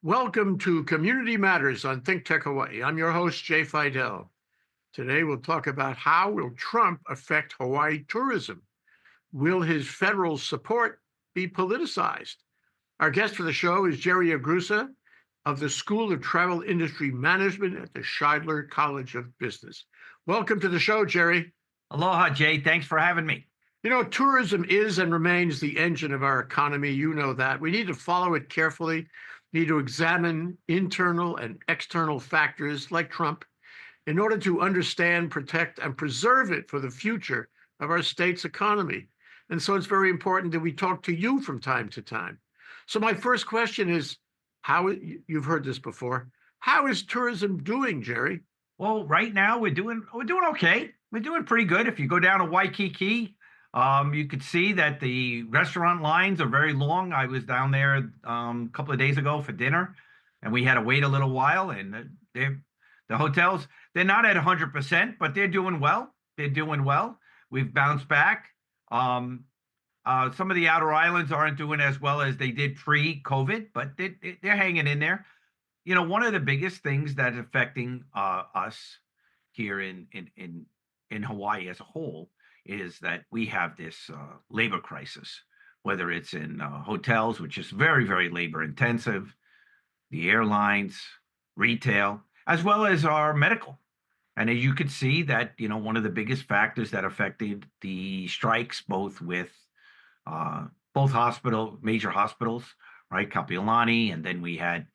Welcome to Community Matters on ThinkTech Hawaii. I'm your host, Jay Fidell. Today we'll talk about how will Trump affect Hawaii tourism? Will his federal support be politicized? Our guest for the show is Jerry Agrusa of the School of Travel Industry Management at the Shidler College of Business. Welcome to the show, Jerry. Aloha, Jay. Thanks for having me. You know, tourism is and remains the engine of our economy. You know that. We need to follow it carefully, need to examine internal and external factors like Trump in order to understand, protect, and preserve it for the future of our state's economy. And so it's very important that we talk to you from time to time. So my first question is, you've heard this before, how is tourism doing, Jerry? Well, right now we're doing okay. We're doing pretty good. If you go down to Waikiki, you could see that the restaurant lines are very long. I was down there a couple of days ago for dinner, and we had to wait a little while. And the hotels, they're not at 100%, but they're doing well. They're doing well. We've bounced back. Some of the outer islands aren't doing as well as they did pre-COVID, but they're hanging in there. You know, one of the biggest things that's affecting us here in Hawaii as a whole is that we have this labor crisis, whether it's in hotels, which is very, very labor intensive, the airlines, retail, as well as our medical. And as you could see that, you know, one of the biggest factors that affected the strikes, both with both major hospitals, right? Kapiolani, and then we had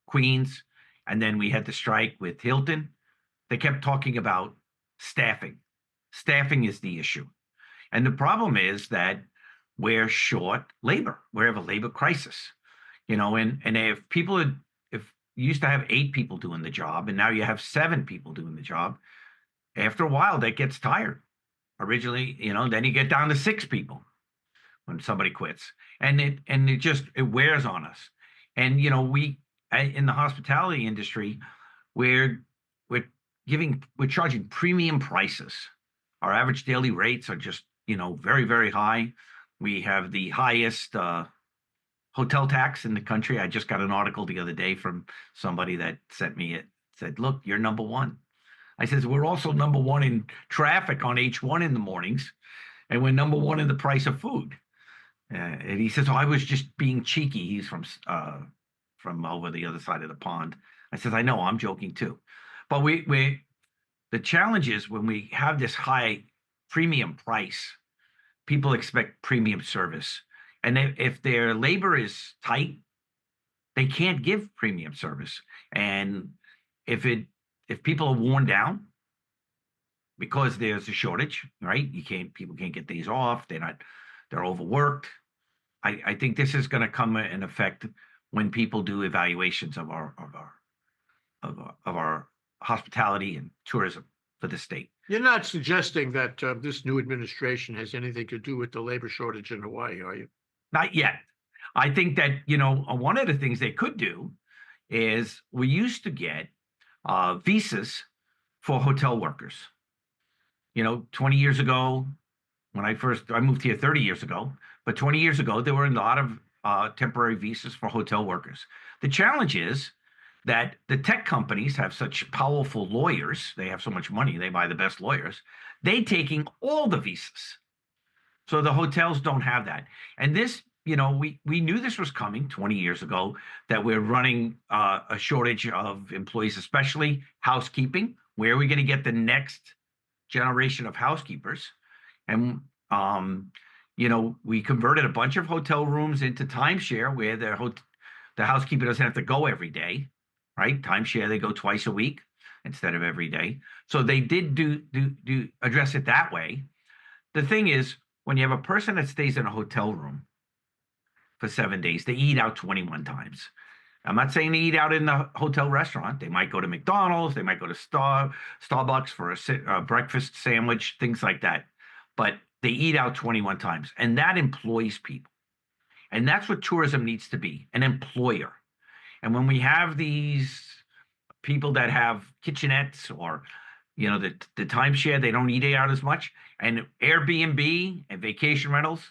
Queens, and then we had the strike with Hilton. They kept talking about staffing. Staffing is the issue. And the problem is that we're short labor. We have a labor crisis, you know, and if you used to have 8 people doing the job and now you have 7 people doing the job, after a while that gets tired. Originally, you know, then you get down to 6 people when somebody quits, and it wears on us. And, you know, in the hospitality industry, we're charging premium prices. Our average daily rates are just, you know, very, very high. We have the highest hotel tax in the country. I just got an article the other day from somebody that sent me it. Said, look, you're number one. I says, we're also number one in traffic on H1 in the mornings, and we're number one in the price of food. And he says, oh, I was just being cheeky. He's from over the other side of the pond. I says, I know, I'm joking too. But the challenge is when we have this high premium price, people expect premium service. And if their labor is tight, they can't give premium service. And if people are worn down because there's a shortage, right? People can't get days off. They're overworked. I think this is going to come in effect when people do evaluations of our hospitality and tourism for the state. You're not suggesting that this new administration has anything to do with the labor shortage in Hawaii, are you? Not yet. I think that, you know, one of the things they could do is we used to get visas for hotel workers. You know, 20 years ago, when I moved here 30 years ago, but 20 years ago, there were a lot of temporary visas for hotel workers. The challenge is that the tech companies have such powerful lawyers. They have so much money. They buy the best lawyers. They taking all the visas. So the hotels don't have that. And this, you know, we knew this was coming 20 years ago, that we're running a shortage of employees, especially housekeeping. Where are we going to get the next generation of housekeepers? And, you know, we converted a bunch of hotel rooms into timeshare where the housekeeper doesn't have to go every day, right? Timeshare, they go twice a week instead of every day. So they did do address it that way. The thing is, when you have a person that stays in a hotel room for 7 days, they eat out 21 times. I'm not saying they eat out in the hotel restaurant. They might go to McDonald's. They might go to Starbucks for a breakfast sandwich, things like that. But they eat out 21 times, and that employs people. And that's what tourism needs to be, an employer. And when we have these people that have kitchenettes or, you know, the timeshare, they don't eat out as much. And Airbnb and vacation rentals,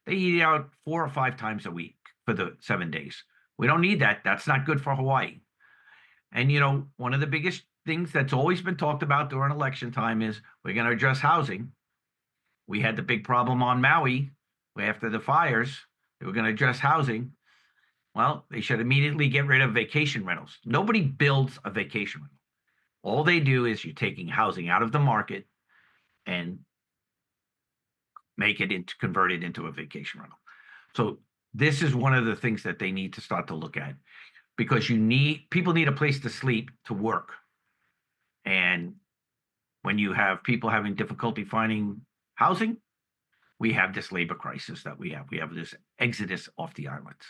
they eat out 4 or 5 times a week for the 7 days. We don't need that. That's not good for Hawaii. And one of the biggest things that's always been talked about during election time is we're going to address housing. We had the big problem on Maui after the fires. They were going to address housing. Well, they should immediately get rid of vacation rentals. Nobody builds a vacation rental. All they do is you're taking housing out of the market and convert it into a vacation rental. So this is one of the things that they need to start to look at, because people need a place to sleep, to work. And when you have people having difficulty finding housing, we have this labor crisis that we have. We have this exodus off the islands.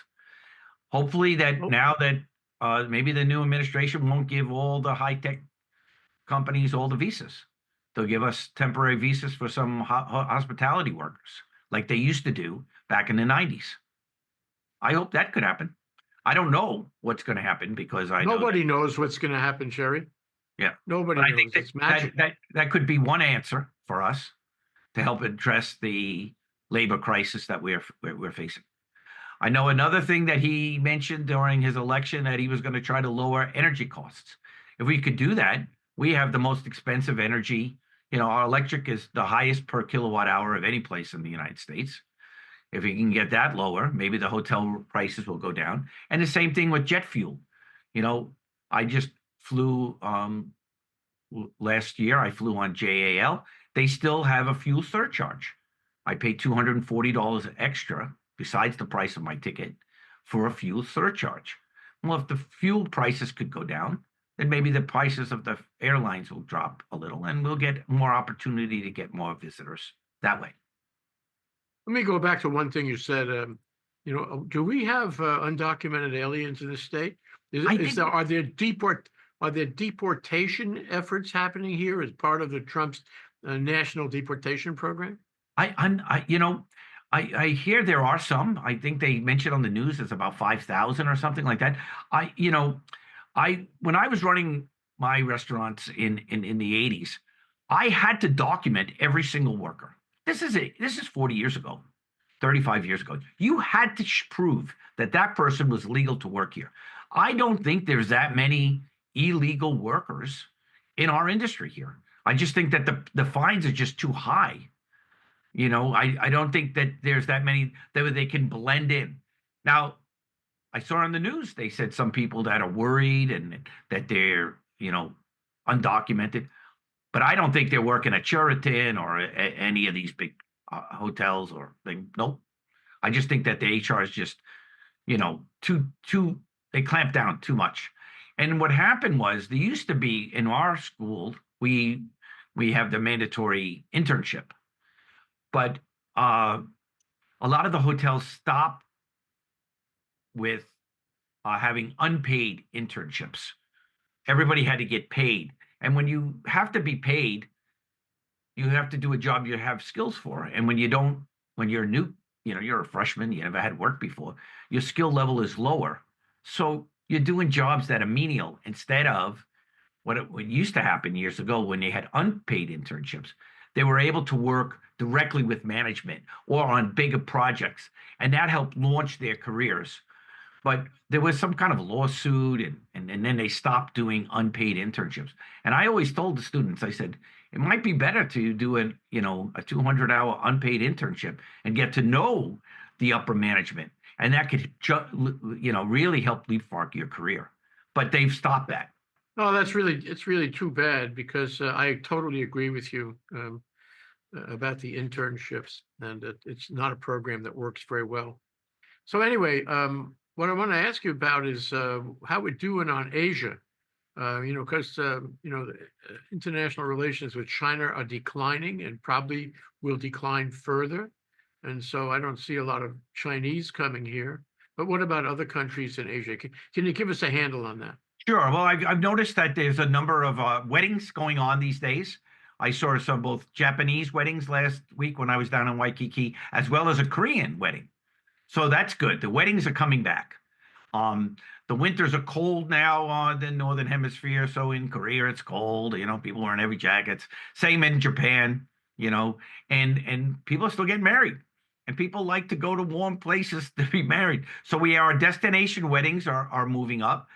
Hopefully that now that maybe the new administration won't give all the high-tech companies all the visas. They'll give us temporary visas for some hospitality workers like they used to do back in the 90s. I hope that could happen. I don't know what's going to happen because nobody knows what's going to happen, Jerry. Yeah. Nobody knows. Think it's magic. That could be one answer for us to help address the labor crisis that we're facing. I know another thing that he mentioned during his election, that he was going to try to lower energy costs. If we could do that, we have the most expensive energy. Our electric is the highest per kilowatt hour of any place in the United States. If we can get that lower, maybe the hotel prices will go down. And the same thing with jet fuel. I just flew last year. I flew on JAL. They still have a fuel surcharge. I paid $240 extra besides the price of my ticket for a fuel surcharge. Well, if the fuel prices could go down, then maybe the prices of the airlines will drop a little, and we'll get more opportunity to get more visitors that way. Let me go back to one thing you said. Do we have undocumented aliens in the state? Are there deportation efforts happening here as part of the Trump's national deportation program? I hear there are some. I think they mentioned on the news it's about 5,000 or something like that. When I was running my restaurants in the 80s, I had to document every single worker. This is 40 years ago, 35 years ago. You had to prove that that person was legal to work here. I don't think there's that many illegal workers in our industry here. I just think that the fines are just too high. I don't think that there's that many that they can blend in. Now, I saw on the news, they said some people that are worried and that they're, undocumented, but I don't think they're working at Sheraton or any of these big hotels or things. Nope. I just think that the HR is just, they clamp down too much. And what happened was, there used to be in our school, we have the mandatory internship, but a lot of the hotels stopped with having unpaid internships. Everybody had to get paid. And when you have to be paid, you have to do a job you have skills for. And when you're new, you're a freshman, you never had work before, your skill level is lower. So you're doing jobs that are menial instead of what used to happen years ago when they had unpaid internships. They were able to work directly with management or on bigger projects, and that helped launch their careers. But there was some kind of lawsuit, and then they stopped doing unpaid internships. And I always told the students, I said, it might be better to do a 200-hour unpaid internship and get to know the upper management. And that could, really help leapfrog your career. But they've stopped that. Oh, it's really too bad, because I totally agree with you about the internships, and it's not a program that works very well. So anyway, what I want to ask you about is how we're doing on Asia. Because international relations with China are declining and probably will decline further. And so I don't see a lot of Chinese coming here. But what about other countries in Asia? Can you give us a handle on that? Sure. Well, I've noticed that there's a number of weddings going on these days. I saw some both Japanese weddings last week when I was down in Waikiki, as well as a Korean wedding. So that's good. The weddings are coming back. The winters are cold now on the northern hemisphere. So in Korea, it's cold. People wearing heavy jackets. Same in Japan. And people are still getting married. and people like to go to warm places to be married. So our destination weddings are moving up.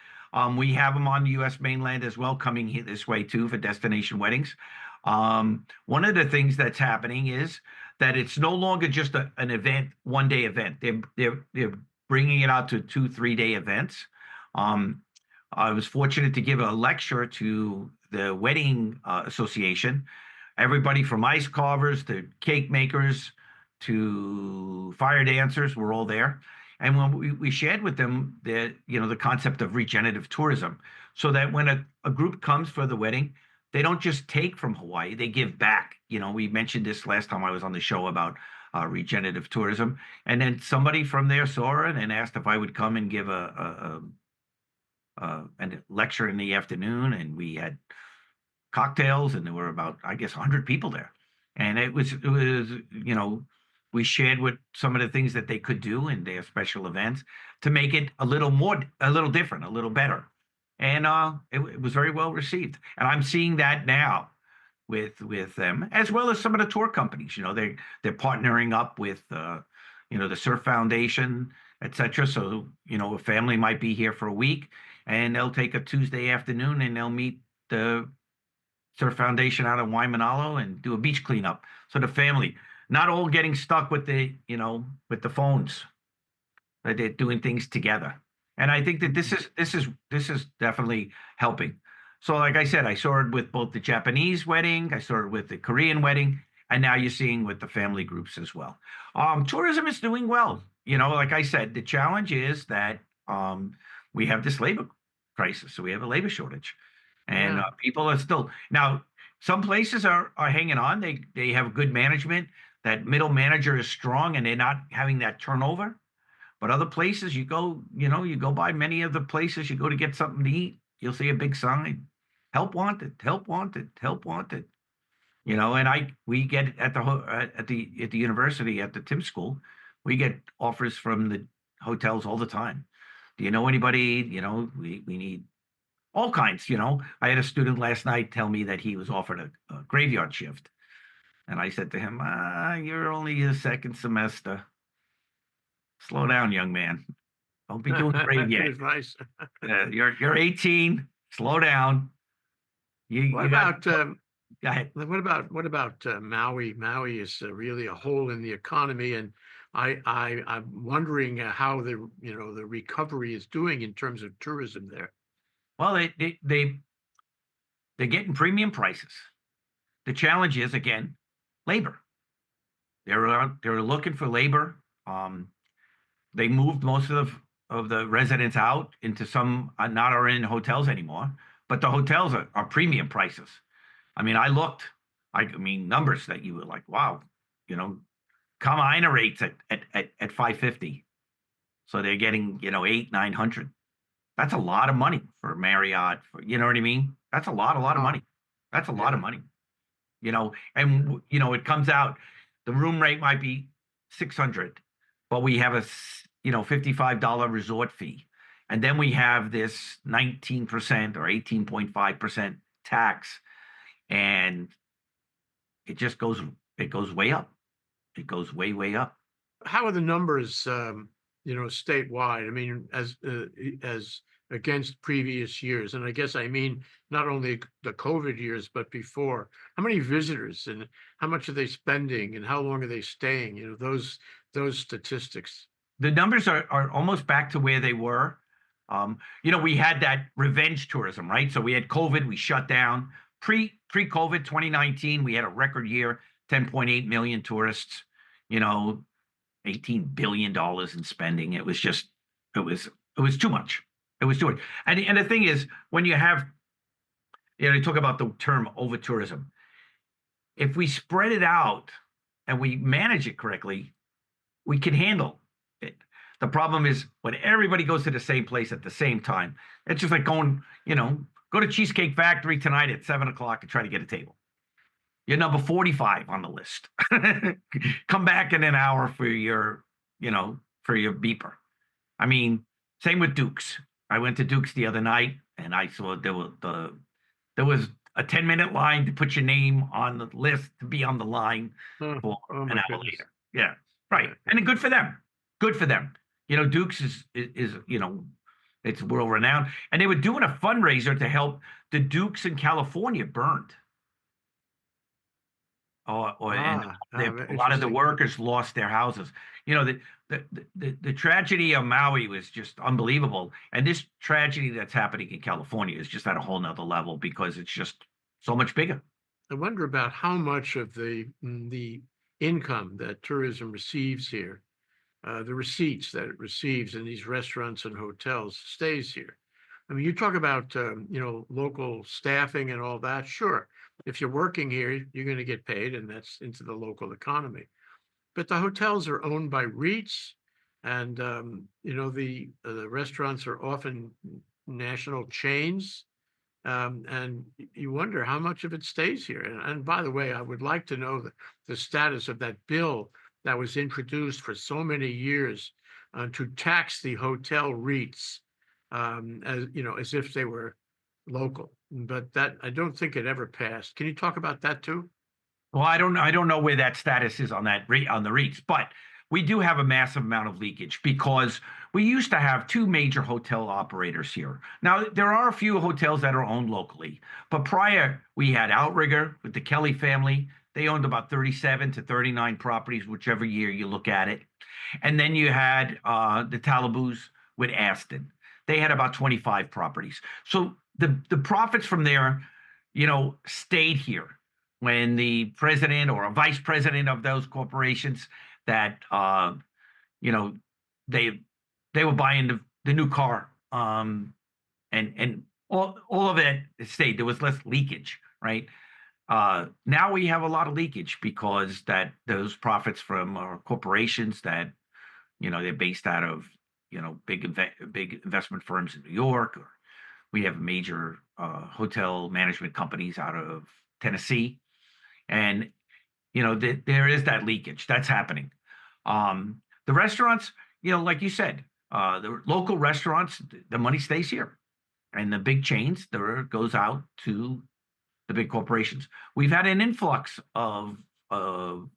We have them on the U.S. mainland as well, coming here this way too for destination weddings. One of the things that's happening is that it's no longer just an event, 1 day event. They're bringing it out to 2, 3 day events. I was fortunate to give a lecture to the wedding association. Everybody from ice carvers to cake makers to fire dancers were all there. And when we shared with them the concept of regenerative tourism, so that when a group comes for the wedding, they don't just take from Hawaii, they give back. We mentioned this last time I was on the show about regenerative tourism. And then somebody from there saw it and asked if I would come and give a lecture in the afternoon. And we had cocktails, and there were about, I guess, 100 people there. And it was we shared with some of the things that they could do in their special events to make it a little different, a little better. And it was very well received. And I'm seeing that now with them, as well as some of the tour companies. They're partnering up with the Surf Foundation, etc. So a family might be here for a week, and they'll take a Tuesday afternoon and they'll meet the Surf Foundation out of Waimanalo and do a beach cleanup. So the family, not all getting stuck with the phones, that they're doing things together. And I think that this is definitely helping. So like I said, I saw it with both the Japanese wedding, I saw it with the Korean wedding, and now you're seeing with the family groups as well. Tourism is doing well. Like I said, the challenge is that we have this labor crisis. So we have a labor shortage. And people are still now. Some places are hanging on. They have good management. That middle manager is strong, and they're not having that turnover. But other places, you go by many of the places you go to get something to eat, you'll see a big sign: "Help wanted, help wanted, help wanted." And we get at the university at the Tim School, we get offers from the hotels all the time. Do you know anybody? We need all kinds. I had a student last night tell me that he was offered a graveyard shift. And I said to him, you're only a second semester. Slow down, young man. Don't be doing great yet. Good advice. You're 18. Slow down. What about go ahead. what about Maui? Maui is really a hole in the economy, and I'm wondering how the recovery is doing in terms of tourism there. Well, they're getting premium prices. The challenge is, again, labor. They're looking for labor. They moved most of the residents out into some not are in hotels anymore, but the hotels are premium prices. I mean, I looked. Numbers that you were like, wow, Kamaina rates at 550, so they're getting 800-900. That's a lot of money for Marriott. You know what I mean? That's a lot of money. That's a lot of money. And it comes out. The room rate might be 600, but we have a $55 resort fee, and then we have this 19% or 18.5% tax, and it goes way up. It goes way up. How are the numbers, statewide? I mean, as against previous years, and I guess not only the COVID years, but before. How many visitors, and how much are they spending, and how long are they staying? Those statistics. The numbers are almost back to where they were. We had that revenge tourism, right? So we had COVID, we shut down. Pre-COVID 2019, we had a record year, 10.8 million tourists, $18 billion in spending. It was too much. It was too much. And the thing is, when you have, you talk about the term over tourism. If we spread it out and we manage it correctly, we can handle it. The problem is when everybody goes to the same place at the same time. It's just like going, go to Cheesecake Factory tonight at 7:00 and try to get a table. You're number 45 on the list. Come back in an hour for your beeper. Same with Duke's. I went to Duke's the other night, and I saw there was a 10-minute line to put your name on the list to be on the line for an hour later. Yeah. Right. And good for them. Good for them. Dukes is it's world renowned. And they were doing a fundraiser to help the Dukes in California burned. And a lot of the Interesting. workers lost their houses. The tragedy of Maui was just unbelievable. And this tragedy that's happening in California is just at a whole nother level because it's just so much bigger. I wonder about how much of the income that tourism receives here, the receipts that it receives in these restaurants and hotels stays here. I mean, you talk about local staffing and all that. Sure, if you're working here, you're going to get paid, and that's into the local economy. But the hotels are owned by REITs, and the restaurants are often national chains. And you wonder how much of it stays here. And by the way, I would like to know the status of that bill that was introduced for so many years to tax the hotel REITs as if they were local. But that I don't think it ever passed. Can you talk about that too? Well, I don't know where that status is on that rate on the REITs, but we do have a massive amount of leakage because we used to have two major hotel operators here. Now there are a few hotels that are owned locally, but prior we had Outrigger with the Kelly family. They owned about 37 to 39 properties, whichever year you look at it. And then you had the Talabus with Aston. They had about 25 properties. So the profits from there, stayed here when the president or a vice president of those corporations that you know they they were buying the new car and all of it stayed. There was less leakage, right? Now we have a lot of leakage because that those profits from our corporations that they're based out of big investment firms in New York, or we have major hotel management companies out of Tennessee, and there is that leakage that's happening. The restaurants, like you said, the local restaurants, the money stays here, and the big chains, there goes out to the big corporations. We've had an influx of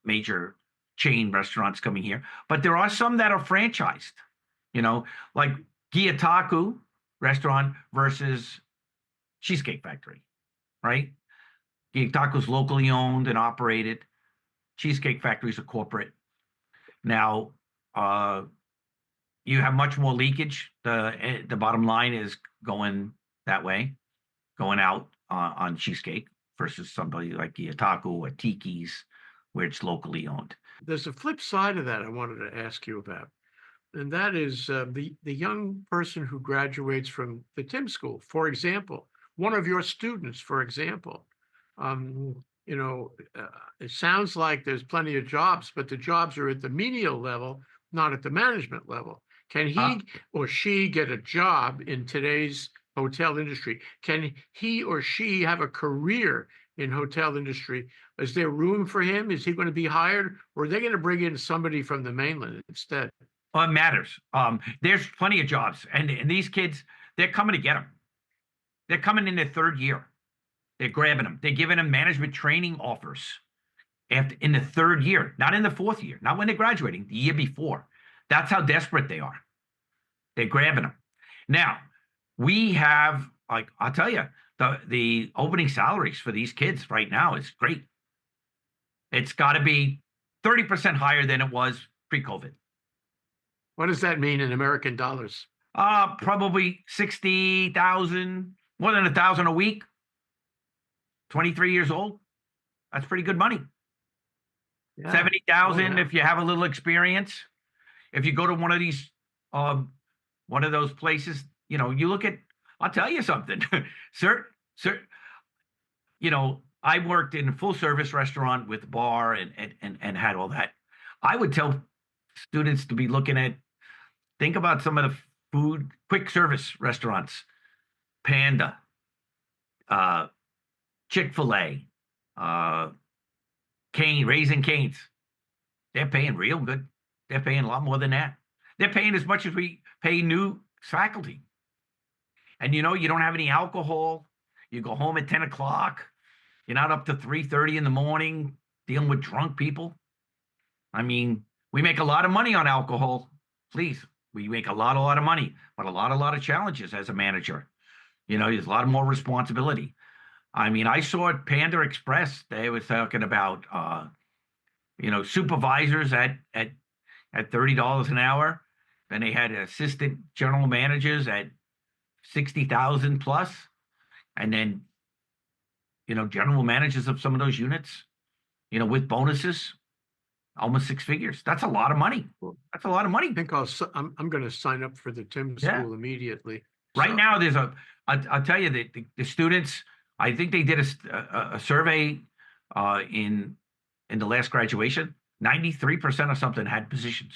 major chain restaurants coming here, but there are some that are franchised. Like Giyataku restaurant versus Cheesecake Factory, right? Giyataku's locally owned and operated. Cheesecake Factory's a corporate. Now, you have much more leakage. The bottom line is going that way, going out on Cheesecake versus somebody like Giyataku or Tiki's, where it's locally owned. There's a flip side of that I wanted to ask you about, and that is the young person who graduates from the Tim School, for example, one of your students, for example. It sounds like there's plenty of jobs, but the jobs are at the menial level, not at the management level. Can Uh, he or she get a job in today's hotel industry? Can he or she have a career in hotel industry? Is there room for him? Is he going to be hired, or are they going to bring in somebody from the mainland instead? it matters. There's plenty of jobs, and these kids, they're coming to get them. They're coming in their third year. They're grabbing them. They're giving them management training offers in the third year, not in the fourth year, not when they're graduating, the year before. That's how desperate they are. They're grabbing them. Now, we have, like, I'll tell you, the opening salaries for these kids right now is great. It's got to be 30% higher than it was pre-COVID. What does that mean in American dollars? Probably 60,000, more than 1,000 a week. 23 years old. That's pretty good money. Yeah. 70,000 Oh, yeah. if you have a little experience. If you go to one of these, one of those places, you look at. I'll tell you something, sir. I worked in a full service restaurant with bar and had all that. I would tell students to be looking at. Think about some of the food, quick service restaurants, Panda, Chick-fil-A, Raising Cane's. They're paying real good. They're paying a lot more than that. They're paying as much as we pay new faculty. And you don't have any alcohol. You go home at 10 o'clock. You're not up to 3:30 in the morning dealing with drunk people. I mean, We make a lot of money on alcohol. Please, we make a lot of money, but a lot of challenges as a manager. There's a lot more responsibility. I mean, I saw at Panda Express, they were talking about, supervisors at $30 an hour. Then they had assistant general managers at 60,000 plus. And then, general managers of some of those units, with bonuses, almost six figures. That's a lot of money. Well, That's a lot of money. I think I'm going to sign up for the Tim Yeah. school immediately. Right So, now, I'll tell you that the students, I think they did a survey in the last graduation. 93% of something had positions.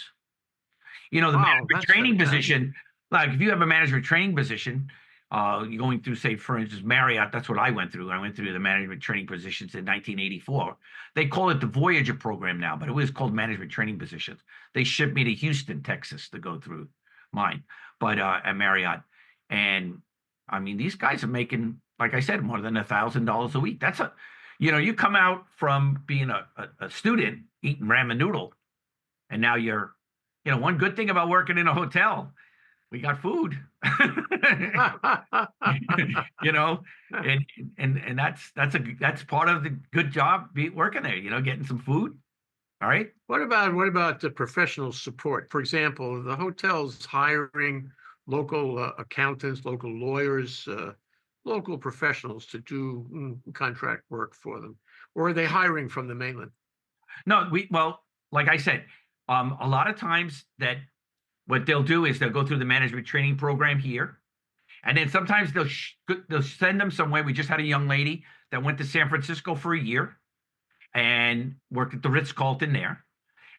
The wow, management that's training fantastic. position, like if you have a management training position, you're going through, say, for instance, Marriott, that's what I went through. I went through the management training positions in 1984. They call it the Voyager program now, but it was called management training positions. They shipped me to Houston, Texas to go through mine, but at Marriott. And I mean, these guys are making, like I said, more than $1,000 a week. You come out from being a student eating ramen noodle, and now one good thing about working in a hotel, we got food. you know, and that's part of the good job working there, getting some food. All right. What about the professional support? For example, the hotel's hiring local accountants, local lawyers, local professionals to do contract work for them, or are they hiring from the mainland? No, well, like I said, a lot of times that what they'll do is they'll go through the management training program here, and then sometimes they'll send them somewhere. We just had a young lady that went to San Francisco for a year and worked at the Ritz-Carlton there.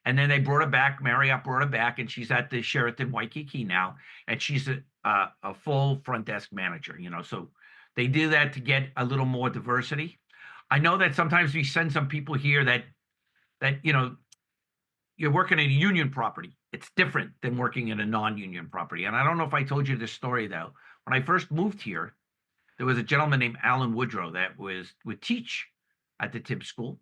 And then they brought her back. Marriott brought her back, and she's at the Sheraton Waikiki now, and she's a full front desk manager. So they do that to get a little more diversity. I know that sometimes we send some people here that you're working in a union property. It's different than working in a non-union property. And I don't know if I told you this story though. When I first moved here, there was a gentleman named Alan Woodrow that would teach at the Tibbs School,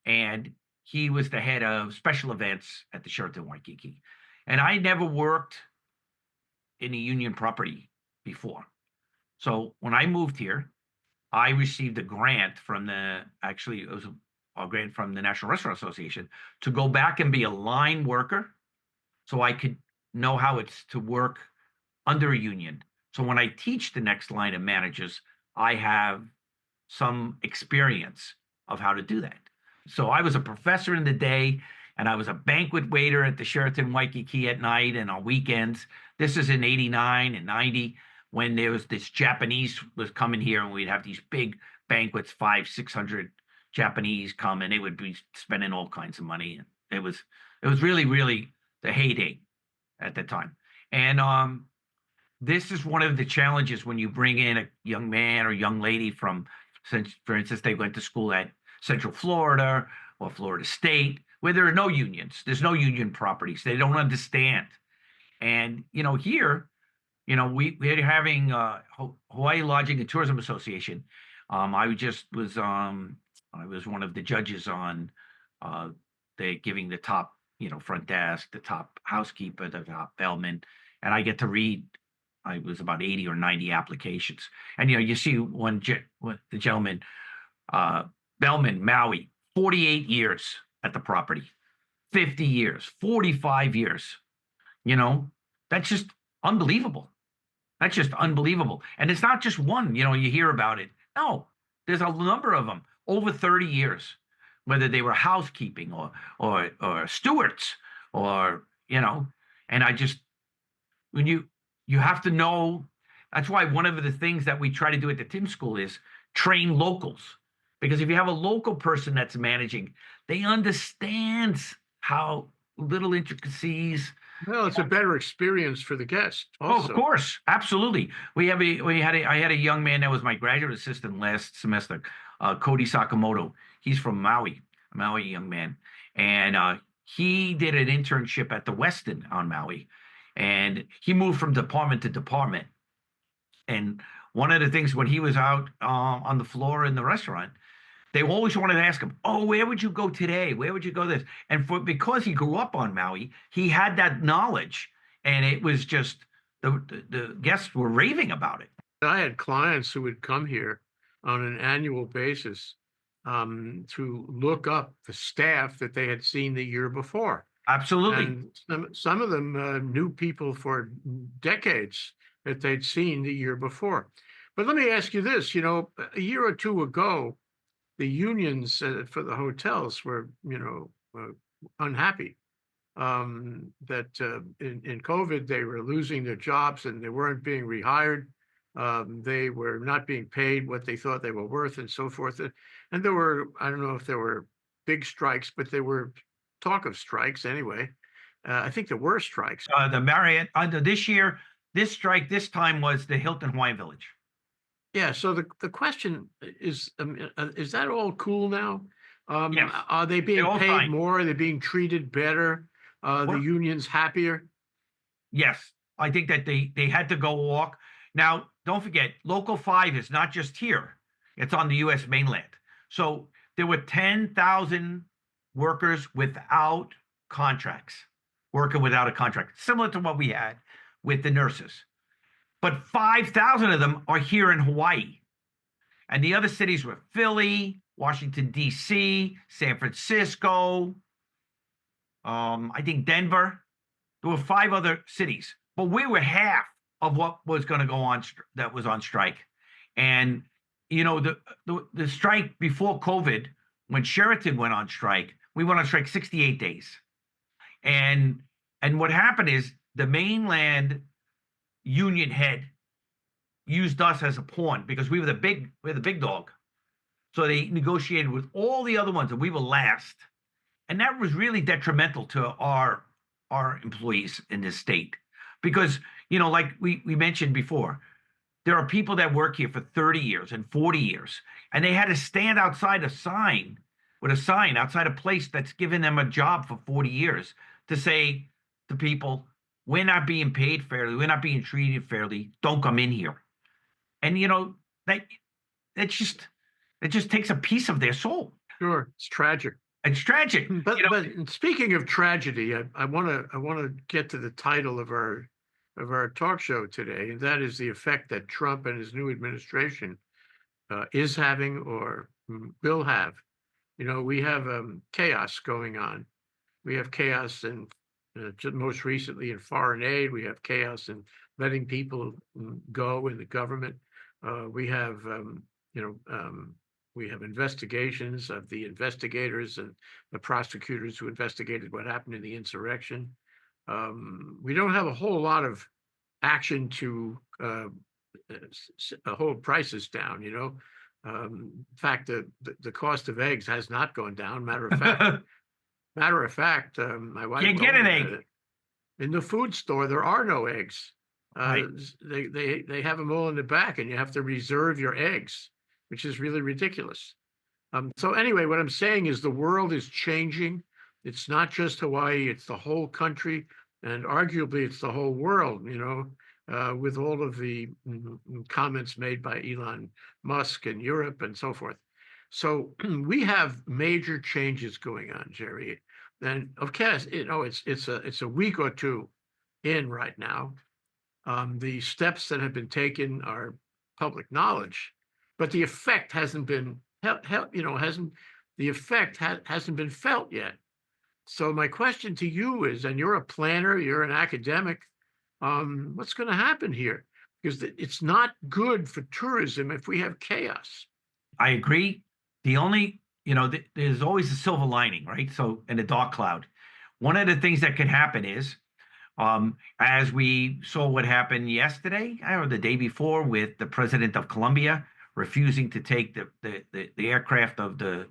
and he was the head of special events at the Sheraton Waikiki. And I never worked in a union property before. So when I moved here, I received a grant from it was a grant from the National Restaurant Association to go back and be a line worker so I could know how it's to work under a union. So when I teach the next line of managers, I have some experience of how to do that. So I was a professor in the day, and I was a banquet waiter at the Sheraton Waikiki at night and on weekends. This is in 89 and 90 when there was this Japanese was coming here, and we'd have these big banquets, 500-600 Japanese come, and they would be spending all kinds of money. It was really, really the heyday at the time. And this is one of the challenges when you bring in a young man or young lady for instance, they went to school at Central Florida or Florida State, where there are no unions. There's no union properties. They don't understand. And, here, we're having Hawaii Lodging and Tourism Association. I was one of the judges on they giving the top, front desk, the top housekeeper, the top bellman, and I get to read. I was about 80 or 90 applications, and you see the gentleman, bellman Maui, 48 years at the property, 50 years, 45 years. That's just unbelievable. That's just unbelievable. And it's not just one. You hear about it. No, there's a number of them over 30 years, whether they were housekeeping or stewards or, and when you have to know, that's why one of the things that we try to do at the Tim School is train locals. Because if you have a local person that's managing, they understand how little intricacies. Well, it's a better experience for the guest. Oh, of course, absolutely. I had a young man that was my graduate assistant last semester, Cody Sakamoto. He's from Maui, a Maui young man, and he did an internship at the Westin on Maui, and he moved from department to department. And one of the things when he was out on the floor in the restaurant, They always wanted to ask him, "Oh, where would you go today? Where would you go this?" And because he grew up on Maui, he had that knowledge, and it was just the guests were raving about it. I had clients who would come here on an annual basis to look up the staff that they had seen the year before. Absolutely. And some of them knew people for decades that they'd seen the year before. But let me ask you this, a year or two ago, the unions for the hotels were, unhappy that in COVID, they were losing their jobs and they weren't being rehired. They were not being paid what they thought they were worth and so forth. And there were, I don't know if there were big strikes, but there were talk of strikes anyway. I think there were strikes. The Marriott this year, this strike this time was the Hilton Hawaiian Village. Yeah. So the question is that all cool now? Yes, Are they they being all paid signed. more? Are they being treated better? The What? unions happier? Yes, I think that they had to go walk. Now, don't forget, Local 5 is not just here; it's on the U.S. mainland. So there were 10,000 workers without contracts, working without a contract, similar to what we had with the nurses. But 5,000 of them are here in Hawaii, and the other cities were Philly, Washington D.C., San Francisco, I think Denver. There were 5 other cities, but we were half of what was going to go on that was on strike. And the strike before COVID, when Sheraton went on strike, we went on strike 68 days. And what happened is the mainland union head used us as a pawn because we're the big dog. So they negotiated with all the other ones, and we were last. And that was really detrimental to our employees in this state because like we mentioned before, there are people that work here for 30 years and 40 years, and they had to stand outside a sign outside a place that's given them a job for 40 years to say to people, we're not being paid fairly, we're not being treated fairly, don't come in here. And that it just takes a piece of their soul. Sure, it's tragic. It's tragic. But speaking of tragedy, I want to get to the title of our talk show today, and that is the effect that Trump and his new administration is having or will have. We have chaos going on. We have chaos in most recently in foreign aid. We have chaos in letting people go in the government. We have we have investigations of the investigators and the prosecutors who investigated what happened in the insurrection. We don't have a whole lot of action to hold prices down. In fact, the cost of eggs has not gone down. Matter of fact, my wife Can't get told an me egg. that in the food store there are no eggs. Right. They have them all in the back, and you have to reserve your eggs, which is really ridiculous. So anyway, what I'm saying is the world is changing. It's not just Hawaii, it's the whole country, and arguably it's the whole world, with all of the comments made by Elon Musk and Europe and so forth. So we have major changes going on, Jerry. And of course, it's a week or two in right now. The steps that have been taken are public knowledge, but the effect hasn't been hasn't been felt yet. So my question to you is, and you're a planner, you're an academic, what's going to happen here? Because it's not good for tourism if we have chaos. I agree. The only, there's always a silver lining, right? So in a dark cloud, one of the things that could happen is, as we saw what happened yesterday or the day before with the president of Colombia refusing to take the aircraft of the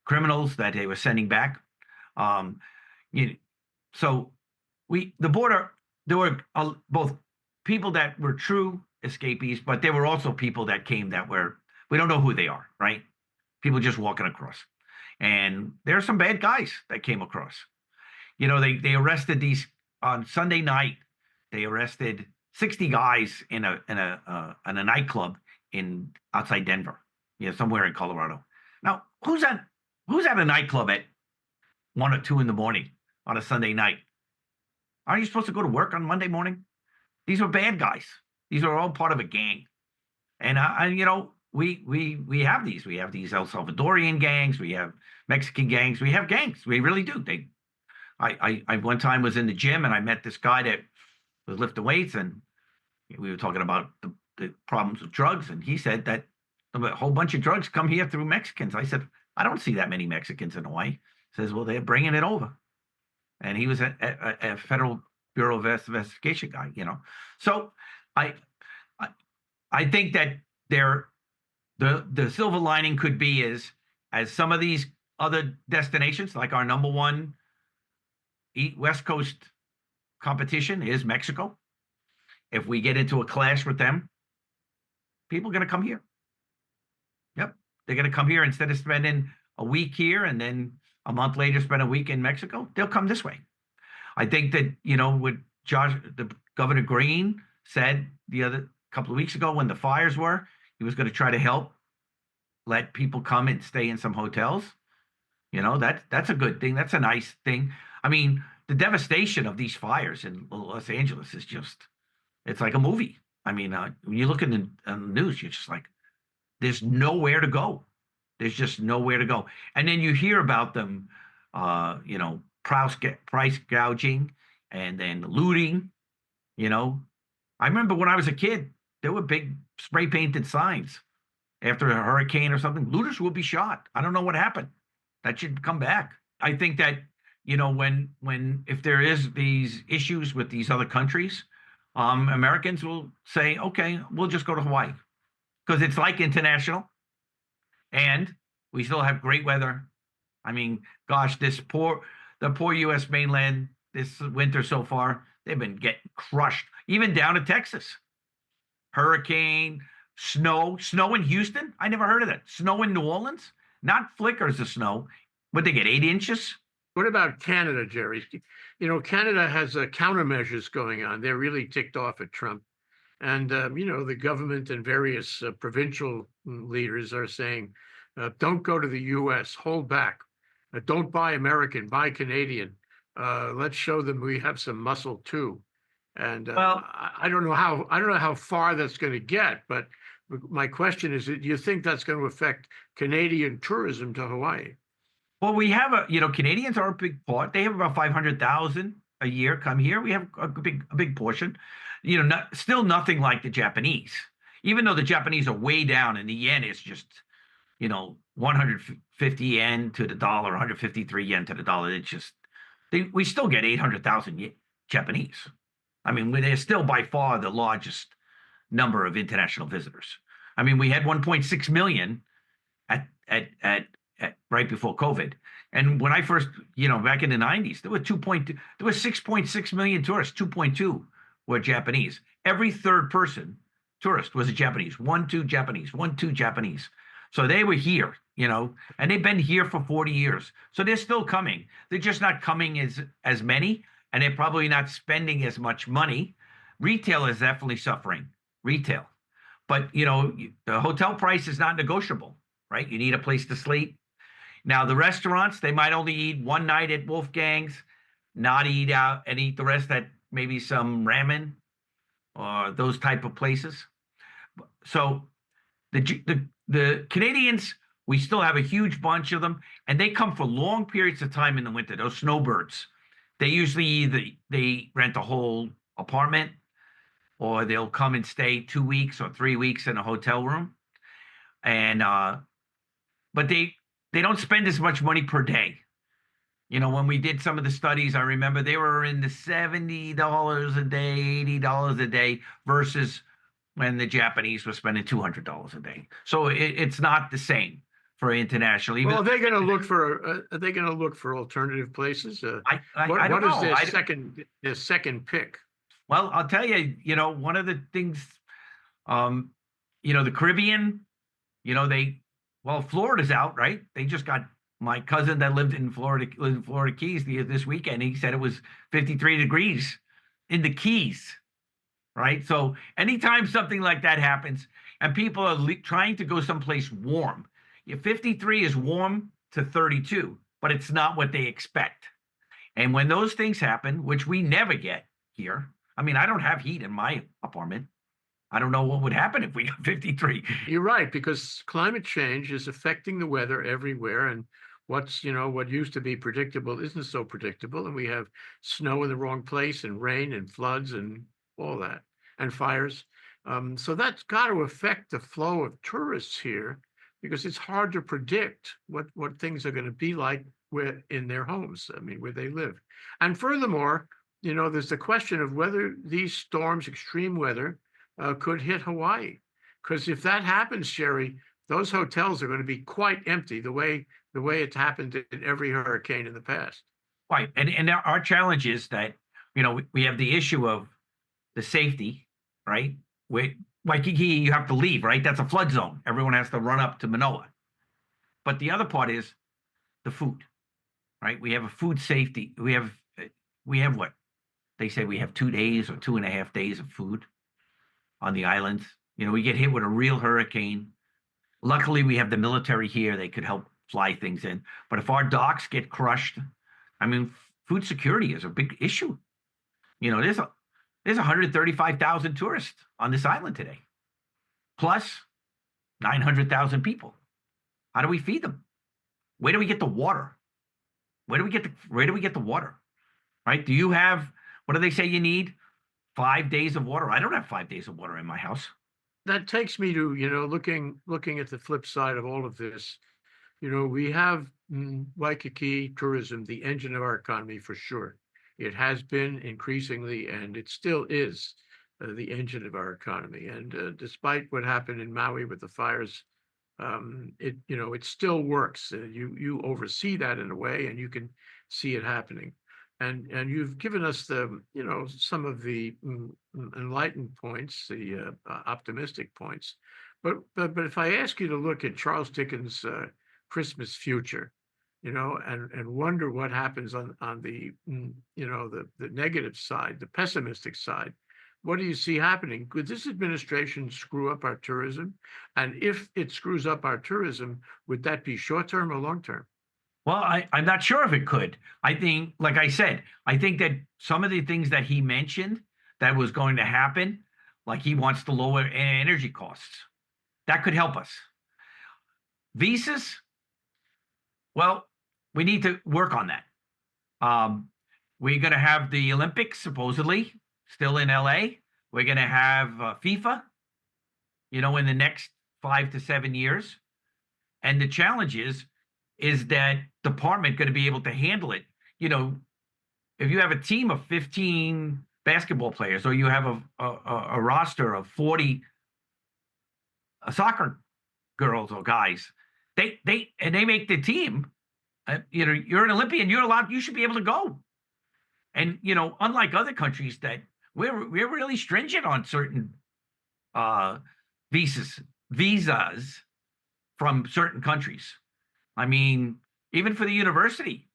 criminals that they were sending back. So the border, there were both people that were true escapees, but there were also people that came that we don't know who they are, right? People just walking across. And there are some bad guys that came across. They arrested these on Sunday night. They arrested 60 guys in a nightclub outside Denver. Yeah, somewhere in Colorado. Now, who's at a nightclub at 1 or 2 in the morning on a Sunday night? Aren't you supposed to go to work on Monday morning? These are bad guys. These are all part of a gang. And we have these. We have these El Salvadorian gangs. We have Mexican gangs. We have gangs. We really do. I one time was in the gym and I met this guy that was lifting weights, and we were talking about the problems with drugs, and he said that a whole bunch of drugs come here through Mexicans. I said, I don't see that many Mexicans in Hawaii. He says, well, they're bringing it over. And he was a Federal Bureau of Investigation guy, So I I, I think that the silver lining could be is, as some of these other destinations, like our number one West Coast competition is Mexico. If we get into a clash with them, people are going to come here. Yep. They're going to come here instead of spending a week here and then a month later spend a week in Mexico. They'll come this way. I think that, what the Governor Green said the other couple of weeks ago when the fires were, he was going to try to help let people come and stay in some hotels. That's a good thing. That's a nice thing. I mean, the devastation of these fires in Los Angeles is it's like a movie. I mean, when you look in the news, you're just like, there's nowhere to go. There's just nowhere to go. And then you hear about them, price gouging and then looting. I remember when I was a kid, there were big spray painted signs after a hurricane or something. Looters will be shot. I don't know what happened. That should come back. I think that, if there is these issues with these other countries, Americans will say, okay, we'll just go to Hawaii because it's like international and we still have great weather. I mean, gosh, the poor U.S. mainland this winter so far, they've been getting crushed, even down to Texas. Hurricane, snow in Houston. I never heard of that. Snow in New Orleans, not flickers of snow. Would they get 8 inches? What about Canada, Jerry? Canada has countermeasures going on. They're really ticked off at Trump. And, the government and various provincial leaders are saying, don't go to the U.S., hold back. Don't buy American, buy Canadian. Let's show them we have some muscle too. And Well, I don't know how far that's going to get, but my question is, do you think that's going to affect Canadian tourism to Hawaii? Well, we have Canadians are a big part. They have about 500,000 a year come here. We have a big portion. Still nothing like the Japanese. Even though the Japanese are way down and the yen is just, 150 yen to the dollar, 153 yen to the dollar. It's just we still get 800,000 Japanese. I mean, they're still by far the largest number of international visitors. I mean, we had 1.6 million at right before COVID. And when I first, back in the 90s, there were 6.6 million tourists, 2.2 were Japanese. Every third tourist was a Japanese, 1, 2 Japanese, 1, 2 Japanese. So they were here, and they've been here for 40 years. So they're still coming. They're just not coming as many, and they're probably not spending as much money. Retail is definitely suffering, retail. But, the hotel price is not negotiable, right? You need a place to sleep. Now, the restaurants, they might only eat one night at Wolfgang's, not eat out and eat the rest at maybe some ramen or those type of places. So the Canadians, we still have a huge bunch of them, and they come for long periods of time in the winter, those snowbirds. They usually they rent a whole apartment or they'll come and stay 2 weeks or 3 weeks in a hotel room. And but they don't spend as much money per day. When we did some of the studies, I remember they were in the $70 a day, $80 a day versus when the Japanese were spending $200 a day. So it's not the same for international. Well, are they going to look for alternative places? I What don't is know. their second pick? Well, I'll tell you, one of the things, the Caribbean, Florida's out, right? They just got my cousin that lived in Florida Keys this weekend. He said it was 53 degrees in the Keys, right? So anytime something like that happens, and people are trying to go someplace warm. 53 is warm to 32, but it's not what they expect. And when those things happen, which we never get here, I mean, I don't have heat in my apartment. I don't know what would happen if we got 53. You're right, because climate change is affecting the weather everywhere. And what used to be predictable isn't so predictable. And we have snow in the wrong place and rain and floods and all that and fires. So that's got to affect the flow of tourists here because it's hard to predict what things are going to be like where in their homes. I mean, where they live. And furthermore, there's the question of whether these storms, extreme weather, could hit Hawaii. Because if that happens, Jerry, those hotels are going to be quite empty the way it's happened in every hurricane in the past. Right. And our challenge is that, we have the issue of the safety, right? Waikiki, you have to leave, right? That's a flood zone. Everyone has to run up to Manoa. But the other part is the food, right? We have a food safety. We have what? They say we have 2 days or 2.5 days of food on the islands. We get hit with a real hurricane. Luckily, we have the military here. They could help fly things in. But if our docks get crushed, I mean, food security is a big issue. There's 135,000 tourists on this island today, plus 900,000 people. How do we feed them? Where do we get the water? Where do we get the water? Right? Do you have, what do they say you need? 5 days of water. I don't have 5 days of water in my house. That takes me to, looking at the flip side of all of this. We have Waikiki tourism, the engine of our economy for sure. It has been increasingly, and it still is the engine of our economy. And despite what happened in Maui with the fires, it still works. You oversee that in a way, and you can see it happening. And you've given us some of the enlightened points, the optimistic points. But if I ask you to look at Charles Dickens' Christmas Future, and wonder what happens on the the negative side, the pessimistic side, what do you see happening? Could this administration screw up our tourism? And if it screws up our tourism, would that be short term or long term? Well, I'm not sure if it could. I think, like I said, I think that some of the things that he mentioned that was going to happen, like he wants to lower energy costs, that could help us. Visas, well, we need to work on that. We're going to have the Olympics supposedly still in LA. We're going to have FIFA, in the next 5 to 7 years. And the challenge is that department going to be able to handle it? If you have a team of 15 basketball players, or you have a roster of 40 soccer girls or guys, they make the team. You're an Olympian. You should be able to go. And unlike other countries that we're really stringent on certain visas from certain countries. I mean, even for the university,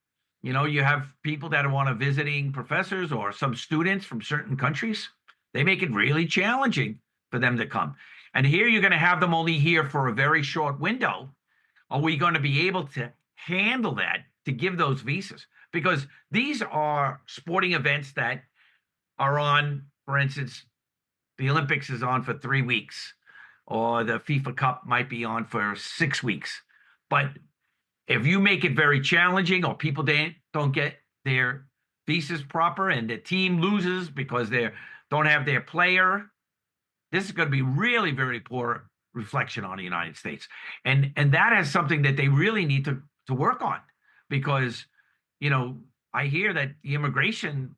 you have people that want visiting professors or some students from certain countries. They make it really challenging for them to come. And here you're going to have them only here for a very short window. Are we going to be able to handle that, to give those visas? Because these are sporting events that are on, for instance, the Olympics is on for 3 weeks, or the FIFA Cup might be on for 6 weeks. But if you make it very challenging, or people don't get their visas proper and the team loses because they don't have their player, this is going to be really very poor reflection on the United States. And that is something that they really need to work on, because, I hear that the immigration,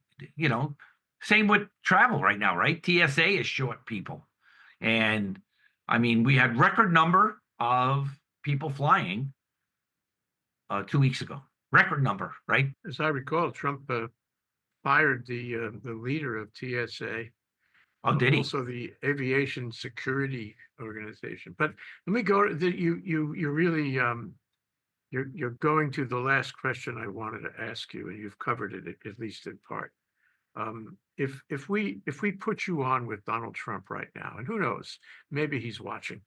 same with travel right now, right? TSA is short people. And I mean, we had record number of people flying 2 weeks ago. Record number, right? As I recall, Trump fired the leader of TSA. Oh, did he? Also the Aviation Security Organization. But let me go to you really you're going to the last question I wanted to ask you, and you've covered it at least in part. If we put you on with Donald Trump right now, and who knows, maybe he's watching,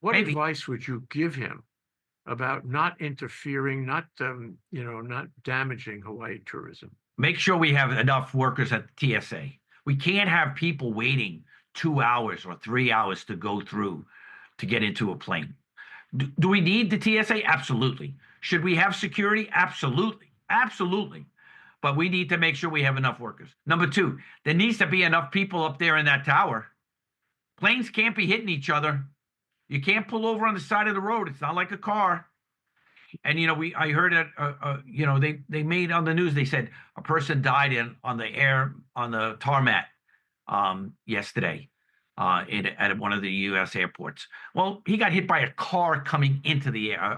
what Maybe. advice would you give him about not interfering, not damaging Hawaii tourism? Make sure we have enough workers at the TSA. We can't have people waiting 2 hours or 3 hours to go through to get into a plane. Do we need the TSA? Absolutely. Should we have security? Absolutely. Absolutely. But we need to make sure we have enough workers. Number two, there needs to be enough people up there in that tower. Planes can't be hitting each other. You can't pull over on the side of the road. It's not like a car. And I heard it. They made on the news. They said a person died on the tarmac yesterday at one of the U.S. airports. Well, he got hit by a car coming into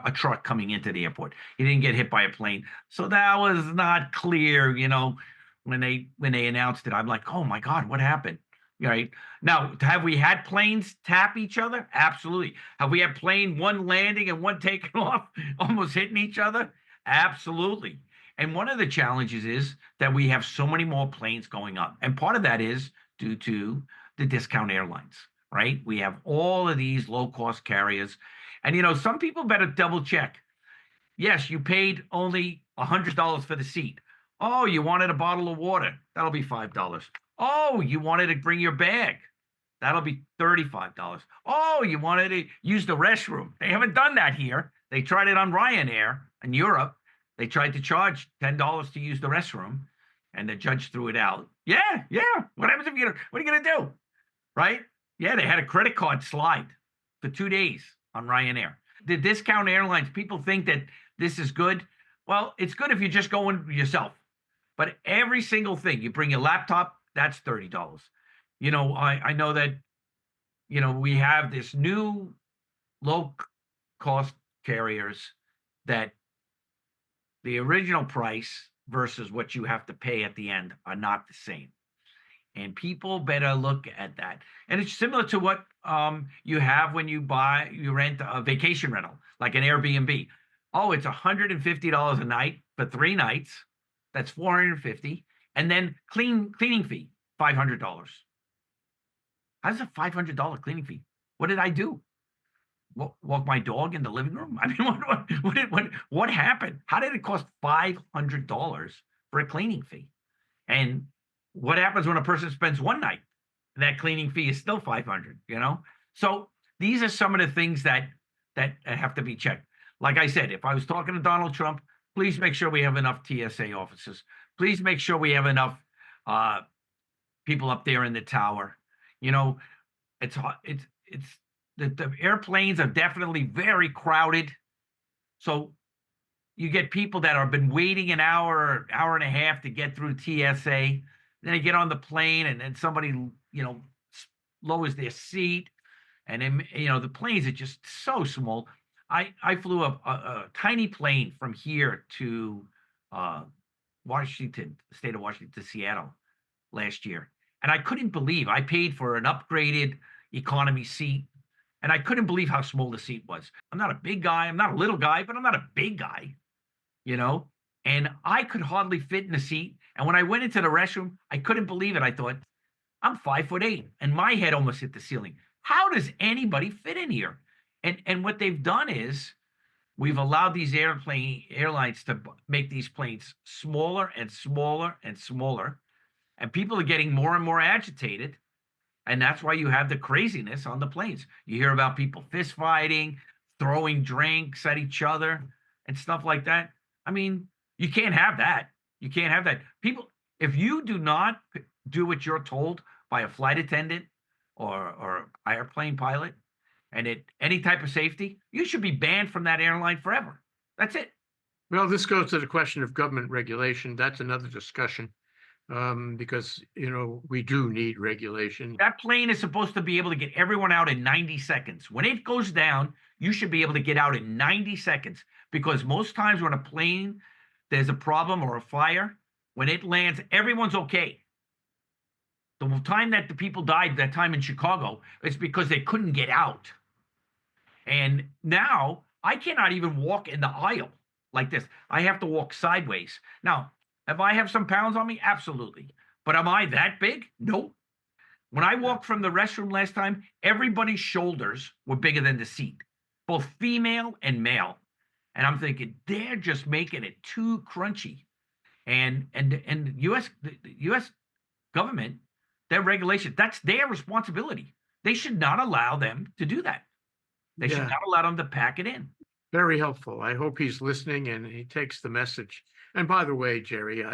a truck coming into the airport. He didn't get hit by a plane, so that was not clear. When they announced it, I'm like, oh my God, what happened? Right now, have we had planes tap each other? Absolutely. Have we had one landing and one taking off, almost hitting each other? Absolutely. And one of the challenges is that we have so many more planes going up, and part of that is due to the discount airlines, right? We have all of these low-cost carriers, and some people better double check. Yes, you paid only $100 for the seat. Oh, you wanted a bottle of water? That'll be $5. Oh, you wanted to bring your bag? That'll be $35. Oh, you wanted to use the restroom? They haven't done that here. They tried it on Ryanair in Europe. They tried to charge $10 to use the restroom, and the judge threw it out. Yeah, yeah. What happens what are you going to do? Right? Yeah, they had a credit card slide for 2 days on Ryanair. The discount airlines, people think that this is good. Well, it's good if you're just going yourself. But every single thing, you bring your laptop, that's $30. I know that, we have this new low cost carriers that the original price versus what you have to pay at the end are not the same. And people better look at that. And it's similar to what you have when you rent a vacation rental, like an Airbnb. Oh, it's $150 a night for 3 nights. That's $450. And then cleaning fee, $500. How's a $500 cleaning fee? What did I do? Walk my dog in the living room? I mean, what happened? How did it cost $500 for a cleaning fee? And what happens when a person spends one night? That cleaning fee is still $500. So these are some of the things that have to be checked. Like I said, if I was talking to Donald Trump, please make sure we have enough TSA officers. Please make sure we have enough people up there in the tower. It's the airplanes are definitely very crowded. So you get people that have been waiting an hour and a half to get through TSA. Then they get on the plane, and then somebody, lowers their seat, and then, the planes are just so small. I flew a tiny plane from here to Washington, the state of Washington, to Seattle last year, and I couldn't believe I paid for an upgraded economy seat, and I couldn't believe how small the seat was. I'm not a big guy. I'm not a little guy, but I'm not a big guy. And I could hardly fit in the seat. And when I went into the restroom, I couldn't believe it. I thought, I'm 5'8", and my head almost hit the ceiling. How does anybody fit in here? And what they've done is we've allowed these airlines to make these planes smaller and smaller and smaller, and people are getting more and more agitated. And that's why you have the craziness on the planes. You hear about people fist fighting, throwing drinks at each other, and stuff like that. I mean, you can't have that. You can't have that. People, if you do not do what you're told by a flight attendant or airplane pilot, and any type of safety, you should be banned from that airline forever. That's it. Well, this goes to the question of government regulation. That's another discussion, because, we do need regulation. That plane is supposed to be able to get everyone out in 90 seconds. When it goes down, you should be able to get out in 90 seconds, because most times when a plane, there's a problem or a fire, when it lands, everyone's okay. The time that the people died that time in Chicago, it's because they couldn't get out. And now I cannot even walk in the aisle like this. I have to walk sideways. Now, if I have some pounds on me, absolutely. But am I that big? Nope. When I walked from the restroom last time, everybody's shoulders were bigger than the seat, both female and male. And I'm thinking they're just making it too crunchy. And the US government, their regulation, that's their responsibility. They should not allow them to do that. They should Yeah, not allow them to pack it in. very helpful. I hope he's listening and he takes the message. And by the way, Jerry,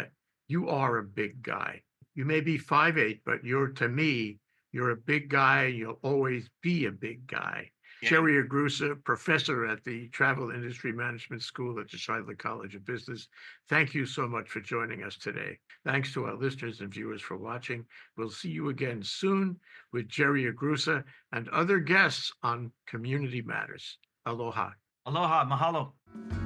you are a big guy. You may be 5'8", but to me, you're a big guy. You'll always be a big guy. Yeah. Jerry Agrusa, professor at the Travel Industry Management School at the Shidler College of Business. Thank you so much for joining us today. Thanks to our listeners and viewers for watching. We'll see you again soon with Jerry Agrusa and other guests on Community Matters. Aloha. Aloha, mahalo.